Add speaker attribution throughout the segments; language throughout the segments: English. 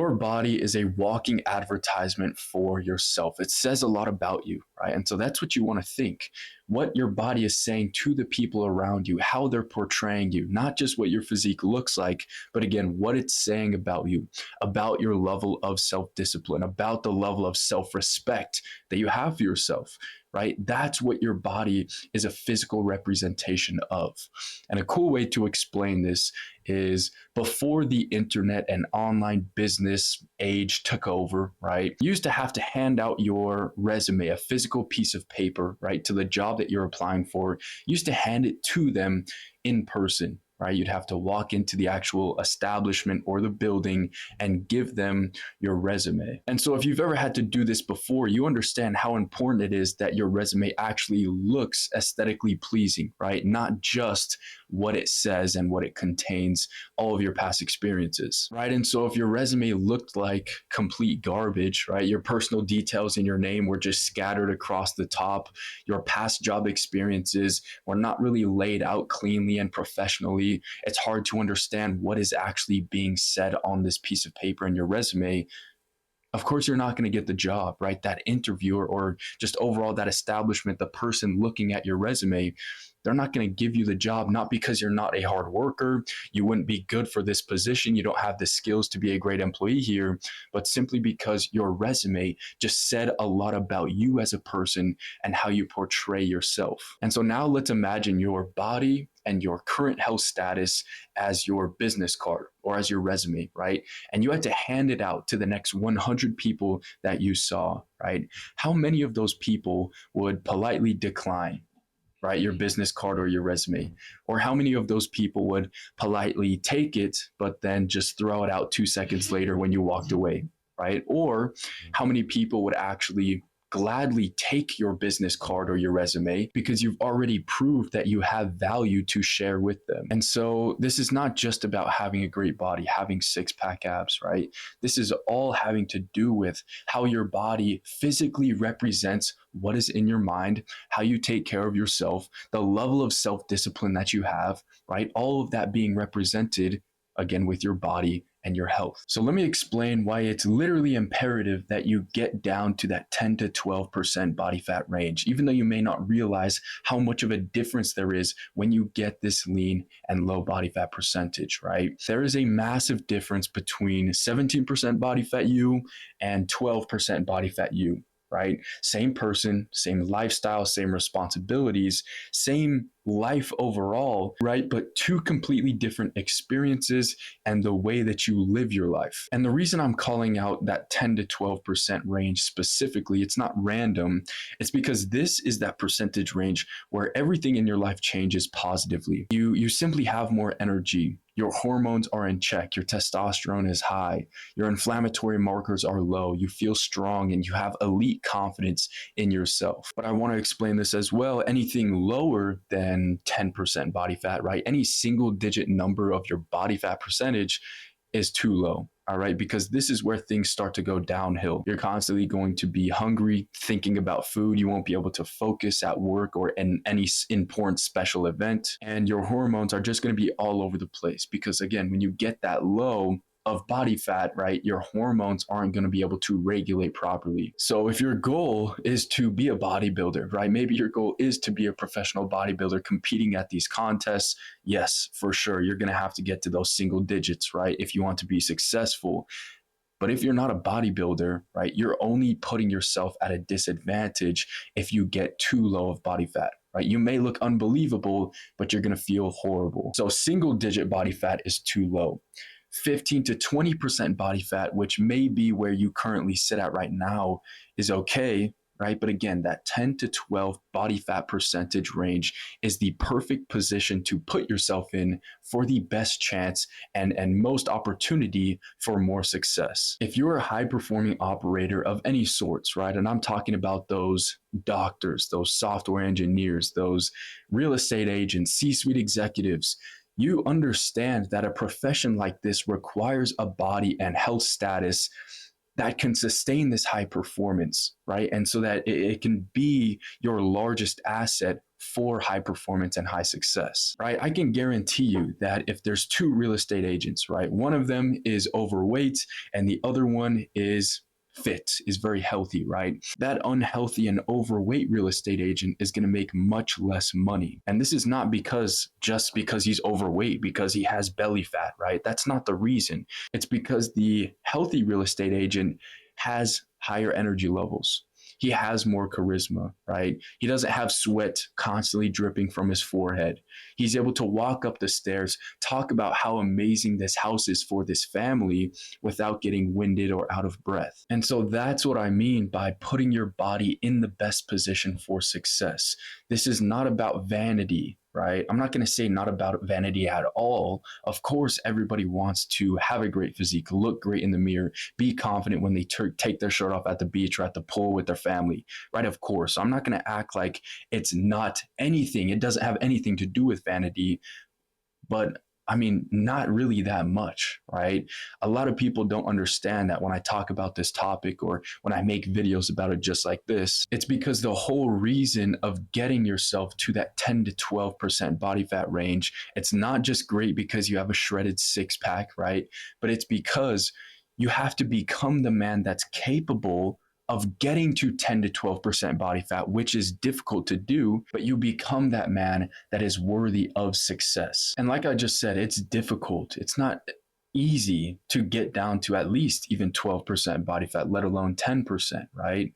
Speaker 1: Your body is a walking advertisement for yourself. It says a lot about you, right? And so that's what you want to think. What your body is saying to the people around you, how they're portraying you, not just what your physique looks like, but again, what it's saying about you, about your level of self discipline, about the level of self respect that you have for yourself, right? That's what your body is a physical representation of. And a cool way to explain this is before the internet and online business age took over, right? You used to have to hand out your resume, a physical piece of paper, right, to the job that you're applying for. You used to hand it to them in person, right? You'd have to walk into the actual establishment or the building and give them your resume. And so if you've ever had to do this before, you understand how important it is that your resume actually looks aesthetically pleasing, right? Not just what it says and what it contains, all of your past experiences, right? And so if your resume looked like complete garbage, right? Your personal details in your name were just scattered across the top. Your past job experiences were not really laid out cleanly and professionally. It's hard to understand what is actually being said on this piece of paper in your resume. Of course, you're not going to get the job, right? That interviewer or just overall that establishment, the person looking at your resume, they're not going to give you the job, not because you're not a hard worker, you wouldn't be good for this position, you don't have the skills to be a great employee here, but simply because your resume just said a lot about you as a person and how you portray yourself. And so now let's imagine your body and your current health status as your business card or as your resume, right? And you had to hand it out to the next 100 people that you saw, right? How many of those people would politely decline, right, your business card or your resume? Or how many of those people would politely take it, but then just throw it out 2 seconds later when you walked away, right? Or how many people would actually gladly take your business card or your resume because you've already proved that you have value to share with them? And so this is not just about having a great body, having six-pack abs, right? This is all having to do with how your body physically represents what is in your mind, how you take care of yourself, the level of self-discipline that you have, right? All of that being represented again with your body and your health. So let me explain why it's literally imperative that you get down to that 10 to 12% body fat range, even though you may not realize how much of a difference there is when you get this lean and low body fat percentage, right? There is a massive difference between 17% body fat you and 12% body fat you, right? Same person, same lifestyle, same responsibilities, same life overall, right? But two completely different experiences and the way that you live your life. And the reason I'm calling out that 10 to 12% range specifically, it's not random. It's because this is that percentage range where everything in your life changes positively. You simply have more energy. Your hormones are in check. Your testosterone is high. Your inflammatory markers are low. You feel strong and you have elite confidence in yourself. But I want to explain this as well. Anything lower than 10% body fat, right? Any single digit number of your body fat percentage is too low. All right, because this is where things start to go downhill. You're constantly going to be hungry, thinking about food. You won't be able to focus at work or in any important special event. And your hormones are just going to be all over the place because, again, when you get that low of body fat, right, your hormones aren't going to be able to regulate properly. So if your goal is to be a bodybuilder, right, maybe your goal is to be a professional bodybuilder competing at these contests, yes, for sure, you're going to have to get to those single digits, right, if you want to be successful. But if you're not a bodybuilder, right, you're only putting yourself at a disadvantage if you get too low of body fat. Right? You may look unbelievable, but you're going to feel horrible. So single digit body fat is too low. 15 to 20% body fat, which may be where you currently sit at right now, is okay, right? But again, that 10 to 12 body fat percentage range is the perfect position to put yourself in for the best chance and most opportunity for more success. If you're a high performing operator of any sorts, right? And I'm talking about those doctors, those software engineers, those real estate agents, C-suite executives, you understand that a profession like this requires a body and health status that can sustain this high performance, right? And so that it can be your largest asset for high performance and high success, right? I can guarantee you that if there's two real estate agents, right, one of them is overweight and the other one is fit, is very healthy, right? That unhealthy and overweight real estate agent is going to make much less money. And this is not just because he's overweight, because he has belly fat, right? That's not the reason. It's because the healthy real estate agent has higher energy levels. He has more charisma, right? He doesn't have sweat constantly dripping from his forehead. He's able to walk up the stairs, talk about how amazing this house is for this family without getting winded or out of breath. And so that's what I mean by putting your body in the best position for success. This is not about vanity, right? I'm not going to say not about vanity at all. Of course, everybody wants to have a great physique, look great in the mirror, be confident when they take their shirt off at the beach or at the pool with their family, right? Of course. So I'm not going to act like it's not anything. It doesn't have anything to do with vanity, but I mean, not really that much, right? A lot of people don't understand that when I talk about this topic or when I make videos about it just like this, it's because the whole reason of getting yourself to that 10 to 12% body fat range, it's not just great because you have a shredded six pack, right? But it's because you have to become the man that's capable of getting to 10 to 12% body fat, which is difficult to do, but you become that man that is worthy of success. And like I just said, it's difficult. It's not easy to get down to at least even 12% body fat, let alone 10%, right?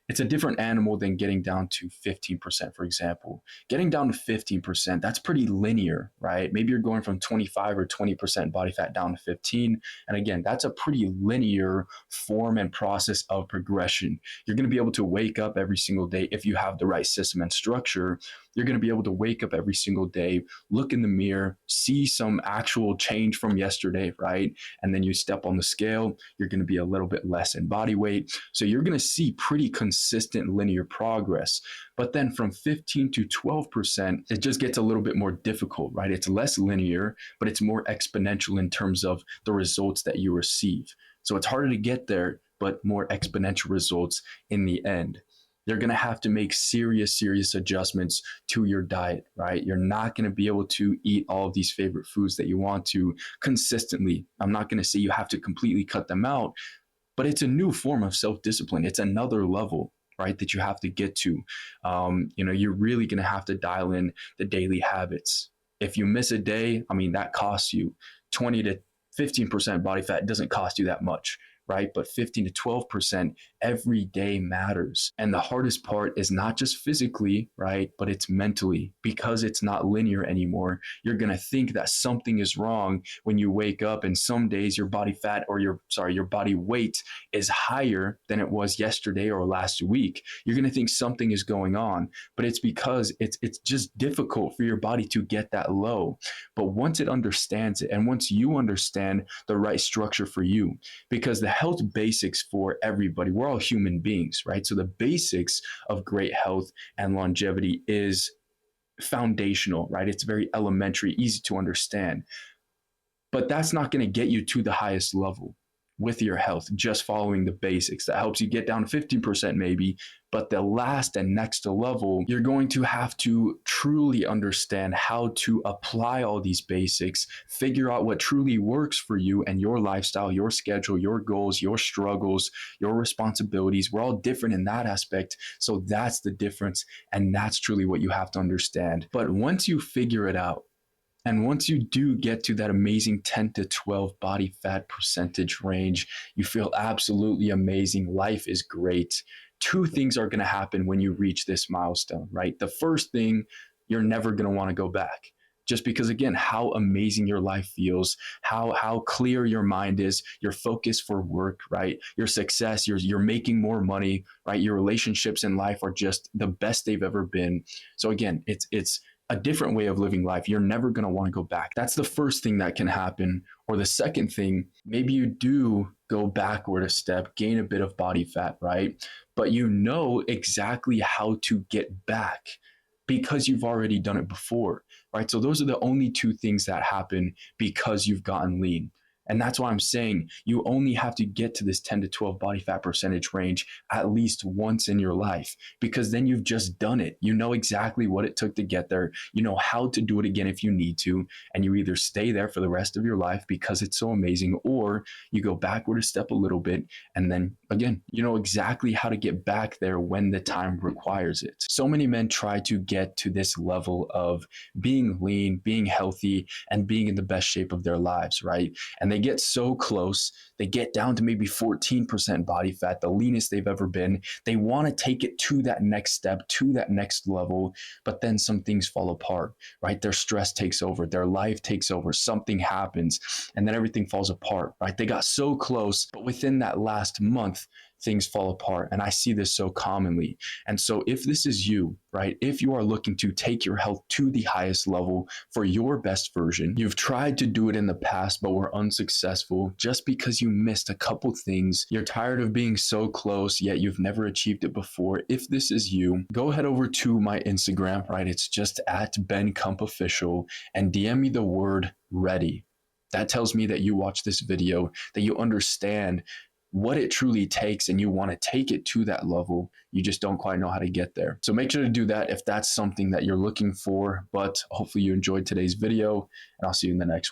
Speaker 1: It's a different animal than getting down to 15%, for example. Getting down to 15%, that's pretty linear, right? Maybe you're going from 25 or 20% body fat down to 15. And again, that's a pretty linear form and process of progression. You're going to be able to wake up every single day if you have the right system and structure. You're going to be able to wake up every single day, look in the mirror, see some actual change from yesterday, right? And then you step on the scale, you're going to be a little bit less in body weight. So you're going to see pretty consistent linear progress. But then from 15 to 12%, it just gets a little bit more difficult, right? It's less linear, but it's more exponential in terms of the results that you receive. So it's harder to get there, but more exponential results in the end. You're going to have to make serious adjustments to your diet, right? You're not going to be able to eat all of these favorite foods that you want to consistently. I'm not going to say you have to completely cut them out, but it's a new form of self-discipline. It's another level, right, that you have to get to. You're really going to have to dial in the daily habits. If you miss a day, I mean, that costs you 20 to 15% body fat. It doesn't cost you that much, right? But 15 to 12% every day matters. And the hardest part is not just physically, right? But it's mentally, because it's not linear anymore. You're going to think that something is wrong when you wake up and some days your body fat or your body weight is higher than it was yesterday or last week. You're going to think something is going on, but it's because it's just difficult for your body to get that low. But once it understands it, and once you understand the right structure for you, because the health basics for everybody, we're all human beings, right? So the basics of great health and longevity is foundational, right? It's very elementary, easy to understand. But that's not going to get you to the highest level with your health, just following the basics. That helps you get down to 15% maybe, but the last and next level, you're going to have to truly understand how to apply all these basics, figure out what truly works for you and your lifestyle, your schedule, your goals, your struggles, your responsibilities. We're all different in that aspect. So that's the difference. And that's truly what you have to understand. But once you figure it out, and once you do get to that amazing 10 to 12 body fat percentage range, you feel absolutely amazing. Life is great. Two things are going to happen when you reach this milestone, right? The first thing, you're never going to want to go back. Just because, again, how amazing your life feels, how clear your mind is, your focus for work, right? Your success, you're making more money, right? Your relationships in life are just the best they've ever been. So again, it's a different way of living life. You're never going to want to go back. That's the first thing that can happen. Or the second thing, maybe you do go backward a step, gain a bit of body fat, right? But you know exactly how to get back because you've already done it before, right? So those are the only two things that happen because you've gotten lean. And that's why I'm saying you only have to get to this 10 to 12 body fat percentage range at least once in your life, because then you've just done it. You know exactly what it took to get there. You know how to do it again if you need to. And you either stay there for the rest of your life because it's so amazing, or you go backward a step a little bit. And then again, you know exactly how to get back there when the time requires it. So many men try to get to this level of being lean, being healthy, and being in the best shape of their lives, right? And they get so close, they get down to maybe 14% body fat, the leanest they've ever been. They want to take it to that next step, to that next level, but then some things fall apart, right? Their stress takes over, their life takes over, something happens, and then everything falls apart, right? They got so close, but within that last month, things fall apart. And I see this so commonly. And so if this is you, right, if you are looking to take your health to the highest level for your best version, you've tried to do it in the past, but were unsuccessful just because you missed a couple things. You're tired of being so close, yet you've never achieved it before. If this is you, go head over to my Instagram, right? It's just at Ben Kump Official, and DM me the word ready. That tells me that you watch this video, that you understand what it truly takes and you want to take it to that level. You just don't quite know how to get there. So make sure to do that if that's something that you're looking for. But hopefully you enjoyed today's video, and I'll see you in the next one.